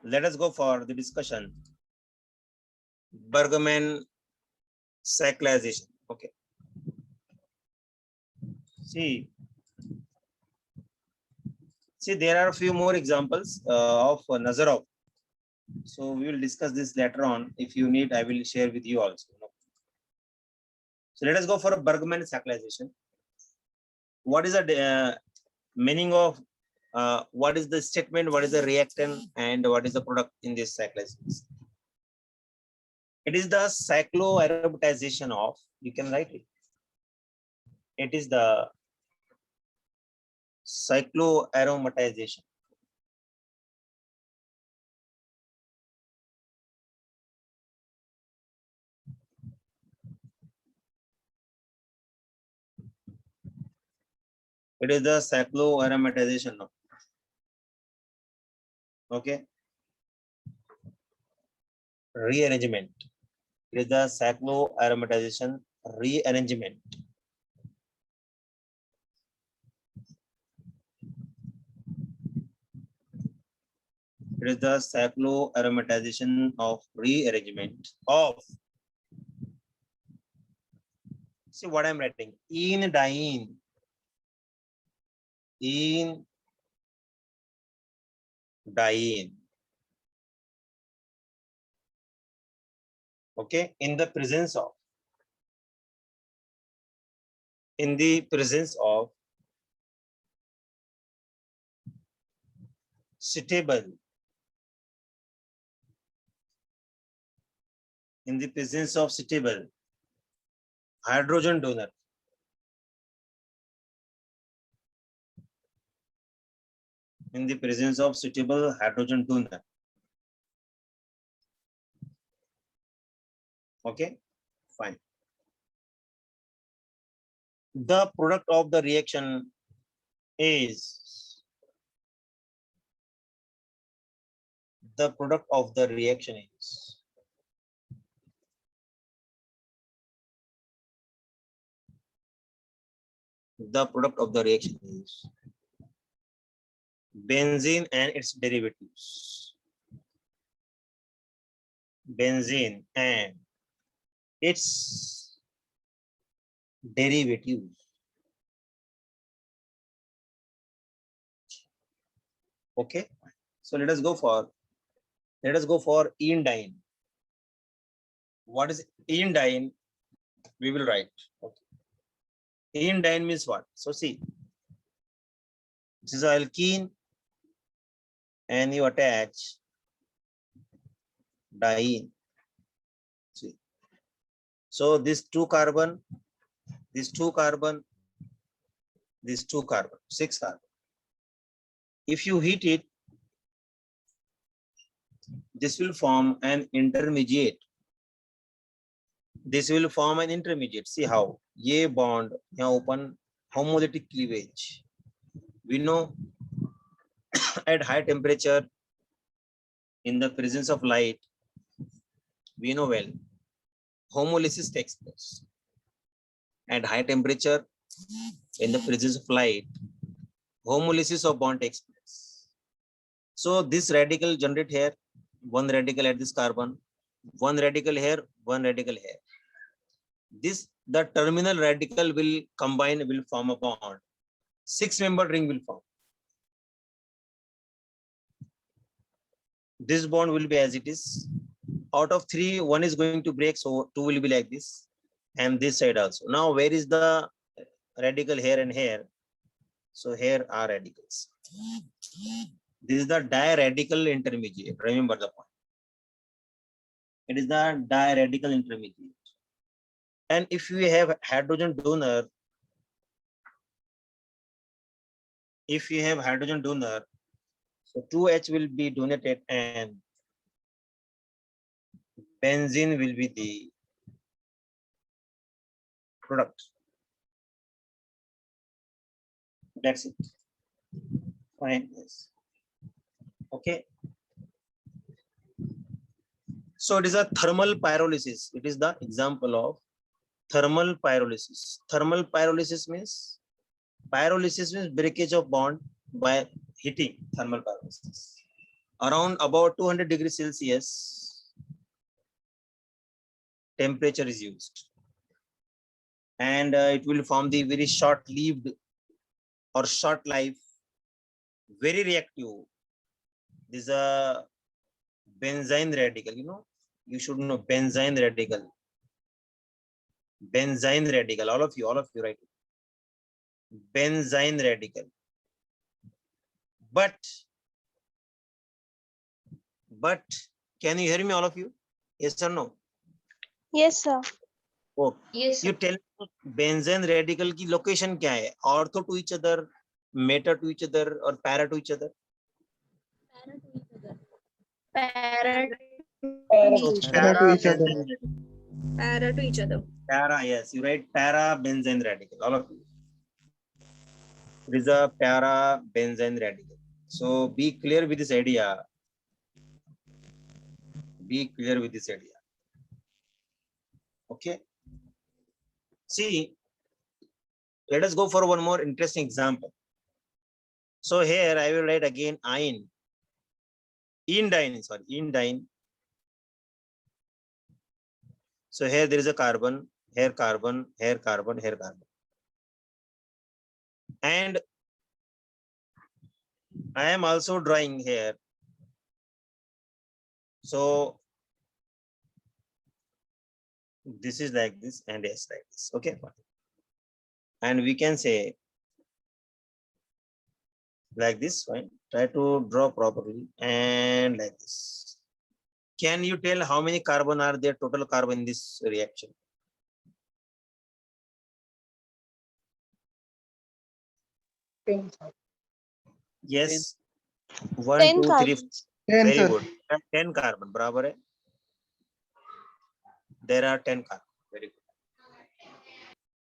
Let us go for the discussion. Bergman cyclization. Okay. See, there are a few more examples of Nazarov. So we will discuss this later on. If you need, I will share with you also. So let us go for a Bergman cyclization. What is the meaning of what is the statement, what is the reactant, and what is the product in this cyclization? It is the cycloaromatization of, you can write it. It is the cycloaromatization. It is the cycloaromatization of. Okay. Rearrangement. It is the cycloaromatization rearrangement. It is the cycloaromatization of rearrangement of. See what I'm writing. Enediene. Enediene. Okay. In the presence of. In the presence of suitable. In the presence of suitable hydrogen donor. In the presence of suitable hydrogen donor. Okay, fine. The product of the reaction is the product of the reaction is the product of the reaction is benzene and its derivatives. Benzene and its derivatives. Okay, so let us go for enediene. What is enediene? We will write. Okay. Enediene means what? So see, this is alkene, and you attach diene. See, so this 6 carbon, 6 carbon. If you heat it, this will form an intermediate. This will form an intermediate. See how? Ye bond, now open homolytic cleavage. We know at high temperature, in the presence of light, we know well, homolysis takes place. At high temperature, in the presence of light, homolysis of bond takes place. So this radical generate here, one radical at this carbon, one radical here, one radical here. This, the terminal radical will combine, will form a bond. 6-membered ring will form. This bond will be as it is. Out of 3, 1 is going to break, so 2 will be like this, and this side also. Now, where is the radical here and here? So here are radicals. This is the diradical intermediate. Remember the point. It is the diradical intermediate. And if we have hydrogen donor, so 2H will be donated and benzene will be the product. That's it. Fine. Yes. Okay. So it is a thermal pyrolysis. It is the example of thermal pyrolysis. Thermal pyrolysis means breakage of bond by heating. Thermal pyrolysis. around about 200 degrees Celsius temperature is used, and it will form the very short-lived or short life, very reactive. This is a benzene radical. You should know benzene radical. Benzene radical. All of you write it. Benzene radical. But can you hear me, all of you? Yes or no? Yes, sir. Oh, Yes, you sir. tell me benzene radical की location क्या है? Ortho to each other, meta to each other, or para to each other? Para So Para to each other. benzene radical. para to each other. Para, yes, you write para benzene radical. All of you. It is a para benzene radical. So be clear with this idea. Be clear with this idea. Okay. See, let us go for one more interesting example. So here I will write again indine. So here there is a carbon, here carbon, here carbon, here carbon. And I am also drawing here. So this is like this and yes, like this. Okay. And we can say like this, fine. Try to draw properly and like this. Can you tell how many carbon are there, total carbon in this reaction? Yes. 1, 10 2, 3, carbons. 10, very sir. good. 10 carbon, बराबर है. There are 10 carbon. Very good.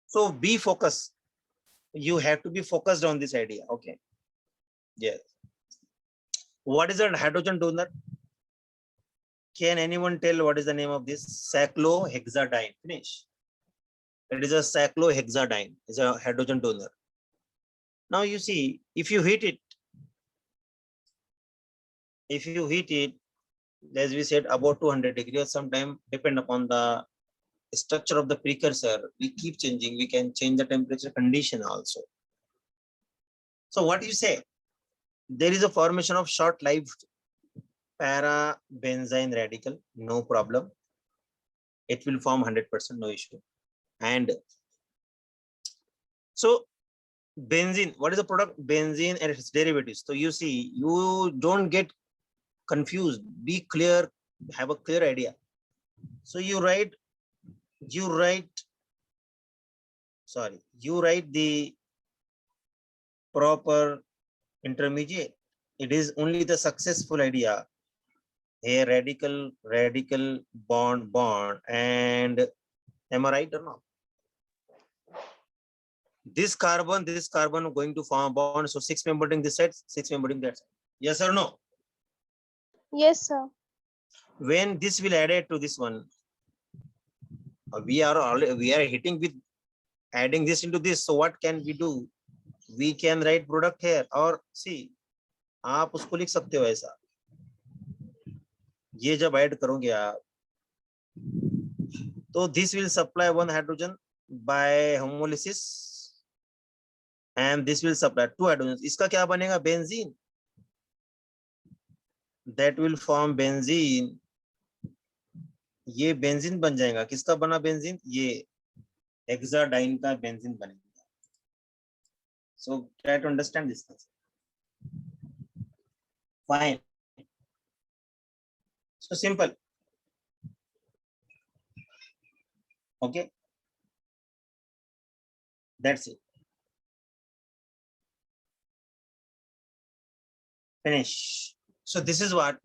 So be focused. You have to be focused on this idea. Okay. Yes. What is a hydrogen donor? Can anyone tell what is the name of this? Cyclohexadiene. Finish. It is a cyclohexadiene. It's a hydrogen donor. Now you see, if you heat it, as we said, about 200 degrees, sometime depend upon the structure of the precursor, we keep changing. We can change the temperature condition also. So what do you say? There is a formation of short-lived para-benzene radical, no problem. It will form 100%, no issue. And so benzene, what is the product? Benzene and its derivatives. So you see, you don't get confused. Be clear, have a clear idea. So you write the proper intermediate. It is only the successful idea. A radical bond, and am I right or not? This carbon going to form a bond. So 6 membered in this side, 6 membered in that side. Yes or no? Yes, sir. When this will add it to this one, we are hitting with adding this into this. So what can we do? We can write product here, or see, आप उसको लिख सकते हो ऐसा. ये जब add करोगे आप, तो this will supply one hydrogen by homolysis, and this will supply 2 hydrogens. इसका क्या बनेगा? Benzene. That will form benzene. ये बेंजीन बन जाएगा. किसका बना बेंजीन? ये हेक्साडाइन का बेंजीन बनेगा. So try to understand this concept. Fine. So simple. Okay. That's it. Finish. So this is what,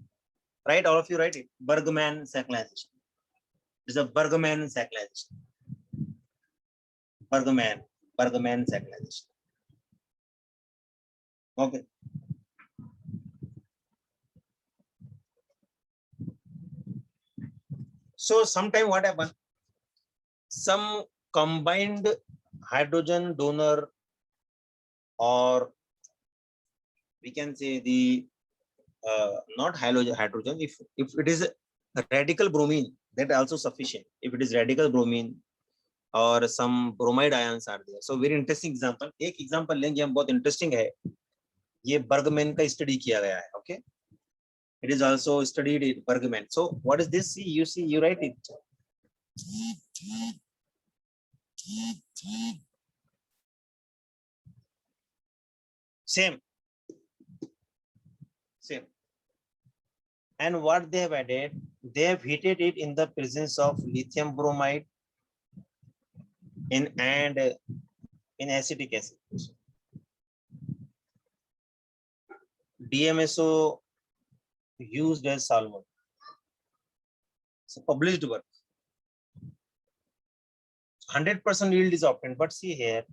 right? All of you write it. Bergman cyclization. This is a Bergman cyclization. Bergman cyclization. Okay. So sometime what happens? Some combined hydrogen donor, or we can say the not hydrogen. If it is radical bromine, that also sufficient. If it is radical bromine or some bromide ions are there. So very interesting example. एक example लेंगे हम, बहुत interesting है. ये Burgman का study किया गया है. Okay, it is also studied in Bergman. So what is this? See, you write it. Same. And what they have added, they have heated it in the presence of lithium bromide in acetic acid. DMSO used as solvent. So published work. 100% yield is obtained, but see here,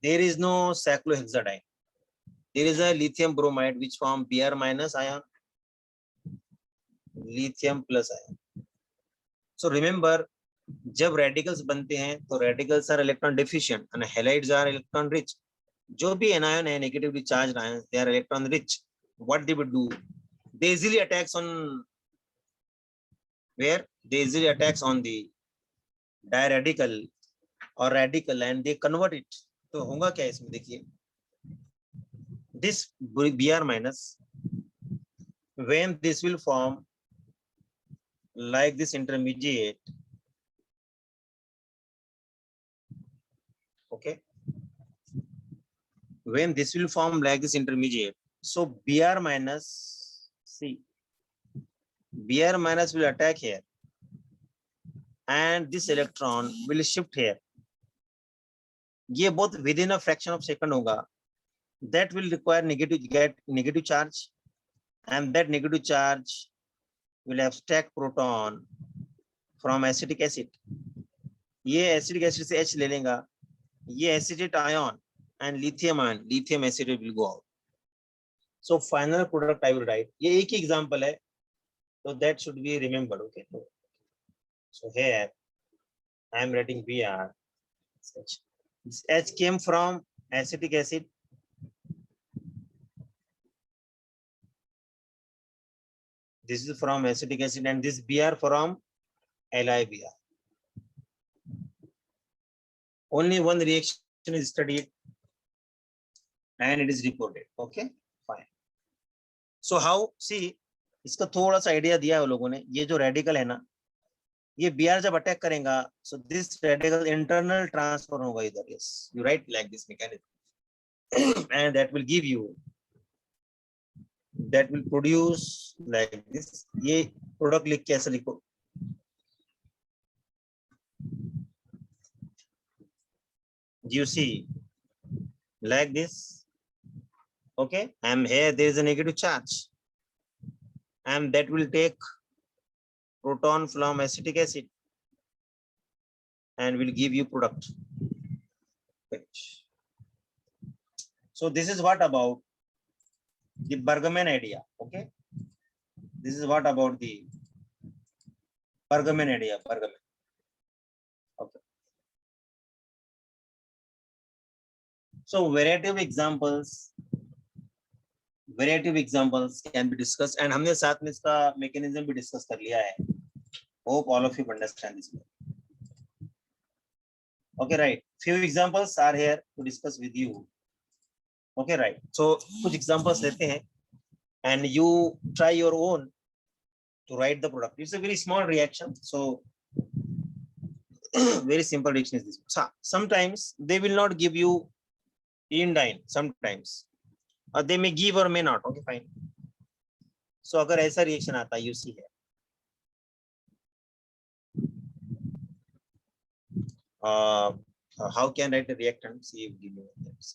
there is no cyclohexadiene. There is a lithium bromide which form Br minus ion, lithium plus ion. So remember, जब radicals बनते हैं तो radicals are electron deficient and halides are electron rich. जो भी anion है negatively charged ions, they are electron rich. What they would do? They easily attacks on where? They easily attacks on the diradical or radical and they convert it. तो होगा क्या इसमें? देखिए, this Br minus, when this will form like this intermediate, okay, when this will form like this intermediate, so Br minus, see, Br minus will attack here and this electron will shift here. ये both within a fraction of second होगा. That will require get negative charge and that negative charge will abstract proton from acetic acid. ये acetic acid से H ले लेगा, ये acetate ion and lithium ion, lithium acetate will go out. So final product I will write. ये एक ही example है, so that should be remembered. Okay. So here I am writing Br. This H came from acetic acid. This is from acetic acid and this Br from LiBr. Only one reaction is studied and it is reported. Okay, fine. So how, see, इसका थोड़ा सा idea दिया है लोगों ने. ये जो radical है ना, ये Br जब अटैक करेगा, so this radical internal transfer होगा इधर. Yes, you write like this mechanism and that will give you, that will produce like this. ये product लिख के ऐसे लिखो. You see like this. Okay, and here there is a negative charge and that will take proton from acetic acid and will give you product. So this is what about the Bergman idea. Okay, this is what about the Bergman idea. Bergman. Okay. So variety of examples can be discussed and हमने साथ में इसका mechanism भी discuss कर लिया है. Hope all of you understand this. Okay, right. Few examples are here to discuss with you. Okay, right. So कुछ examples लेते हैं and you try your own to write the product. It's a very small reaction. So very simple reaction is this. So sometimes they will not give you indine. Sometimes they may give or may not. Okay, fine. So अगर ऐसा reaction आता है, you see here. How can I write a reactant? See, give me that.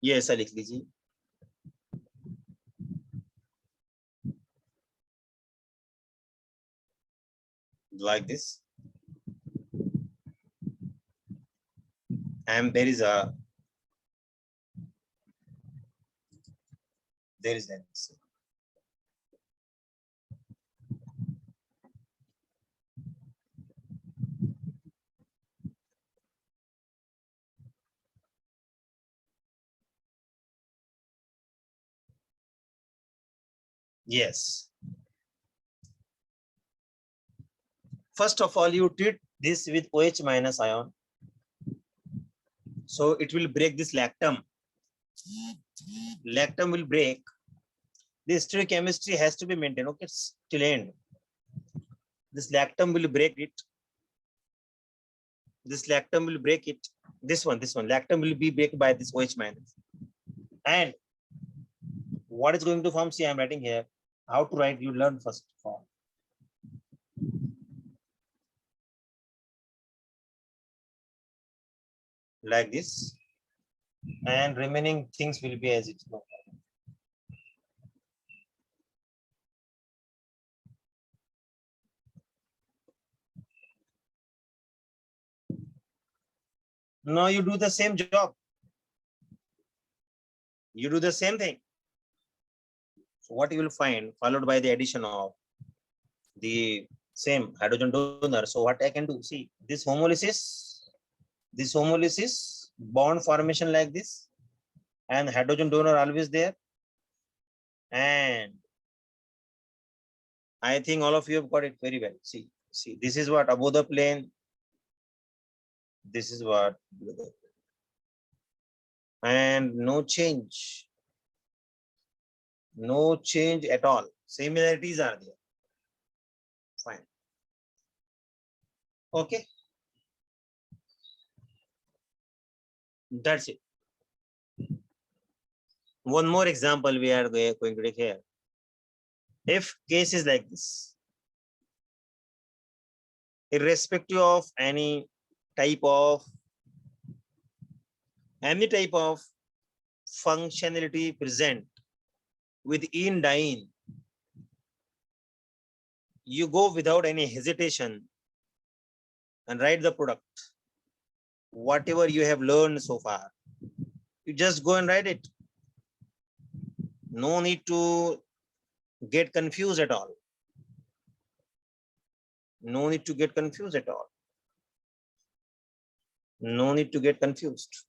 ये ऐसा लिख लीजिए. Like this. And there is an Yes. First of all, you treat this with OH minus ion. So it will break this lactam. Lactam will break. The stereochemistry has to be maintained. Okay, till end. This lactam will break it. This lactam will break it. This one. Lactam will be break by this OH minus. And what is going to form? See, I'm writing here. How to write? You learn first form. Like this. And remaining things will be as it is. Now you do the same job. You do the same thing. So what you will find, followed by the addition of the same hydrogen donor. So what I can do, see this homolysis, bond formation like this, and hydrogen donor always there. And I think all of you have got it very well. See, this is what above the plane. This is what below the plane. And no change. No change at all. Similarities are there. Fine. Okay. That's it. One more example we are going to take here. If case is like this, irrespective of any type of functionality present within diene, you go without any hesitation and write the product. Whatever you have learned so far, you just go and write it. No need to get confused at all. No need to get confused at all. No need to get confused.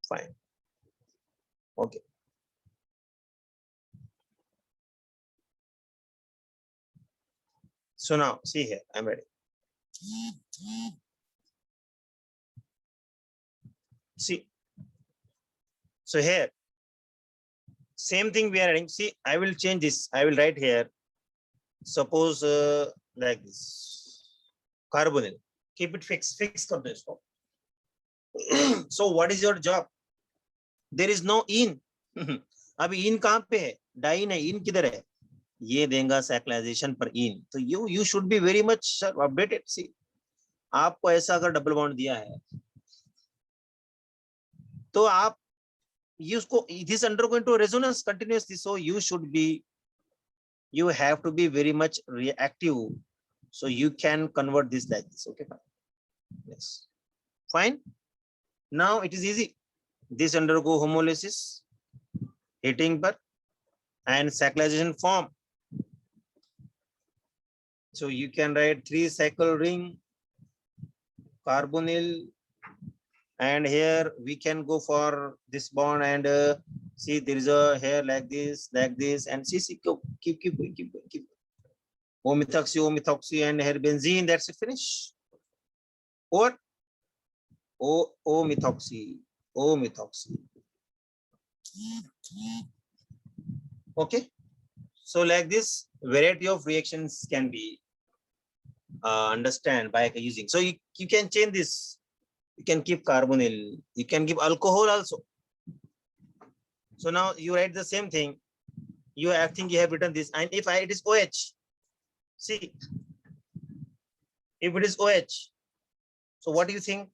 Fine. Okay. So now see here, I'm ready. See. So here, same thing we are writing. See, I will change this. I will write here. Suppose like this. Carbonyl. Keep it fixed. On this. So what is your job? There is no in. अभी in कहाँ पे है? Dine है. In किधर है? ये देगा सैक्लाइजेशन पर in. तो you should be very much updated. See, आपको ऐसा अगर डबल बॉन्ड दिया है, तो आप उसको this undergoing to resonance continuously. So you have to be very much reactive. So you can convert this like this. Okay, fine. Yes, fine. Now it is easy. This undergo homolysis, heating per, and cyclization form. So you can write 3-cycle ring, carbonyl, and here we can go for this bond and see there is a here like this, and see keep going. O-methoxy, and here benzene. That's a finish. Or O-methoxy. Okay. So like this, variety of reactions can be understand by using. So you can change this. You can keep carbonyl. You can give alcohol also. So now you write the same thing. I think you have written this. And if it is OH, see, if it is OH, so what do you think?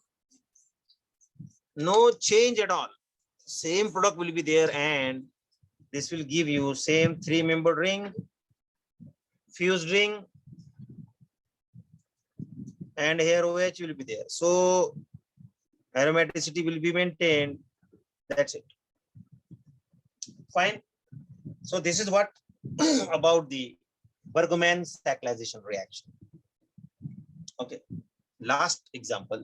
No change at all. Same product will be there, and this will give you same 3-membered ring, fused ring, and here OH will be there. So aromaticity will be maintained. That's it. Fine. So this is what about the Bergman sacchalization reaction. Okay. Last example.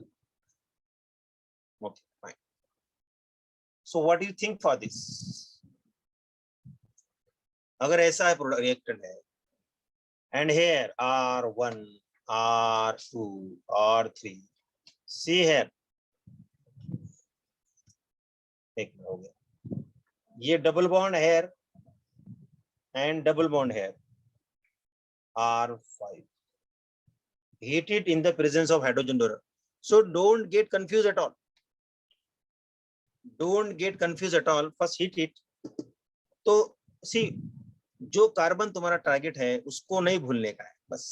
Okay, fine. So what do you think for this? अगर ऐसा है reactant है, and here R1, R2, R3, see here, एक हो गया, ये double bond है and double bond here, R5. Heat it in the presence of hydrogen donor. So don't get confused at all. Don't get confused at all. First heat it. तो see, जो carbon तुम्हारा target है उसको नहीं भूलने का है, बस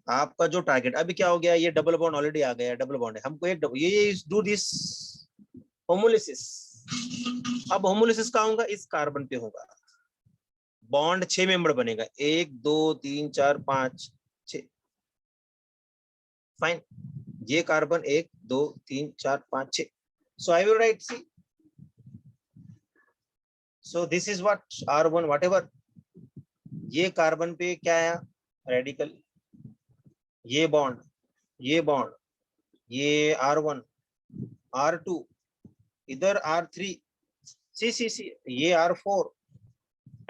आपका जो टारगेट अभी क्या हो गया, ये डबल बॉन्ड ऑलरेडी आ गया, डबल बॉन्ड है, हमको एक ये डू दिस होमोलिसिस। अब होमोलिसिस का होगा, इस कार्बन पे होगा, बॉन्ड 6 मेंबर बनेगा, 1 2 3 4 5 6, फाइन, ये carbon 1 2 3 4 5 6, so I will write, see, so this is what R1 whatever, ये कार्बन पे क्या आया, रेडिकल, ये बॉन्ड, ये बॉन्ड, ये R1 R2, इधर R3, सी ये R4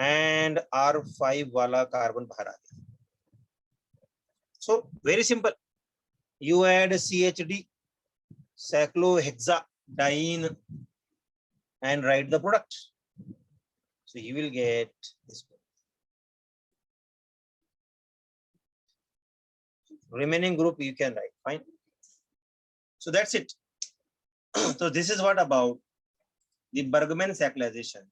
एंड R5 वाला कार्बन बाहर आ गया। So very simple, you add CHD, cyclohexadiene, and write the product. So you will get this one. Remaining group you can write, fine. So that's it. So this is what about the Bergman cyclization.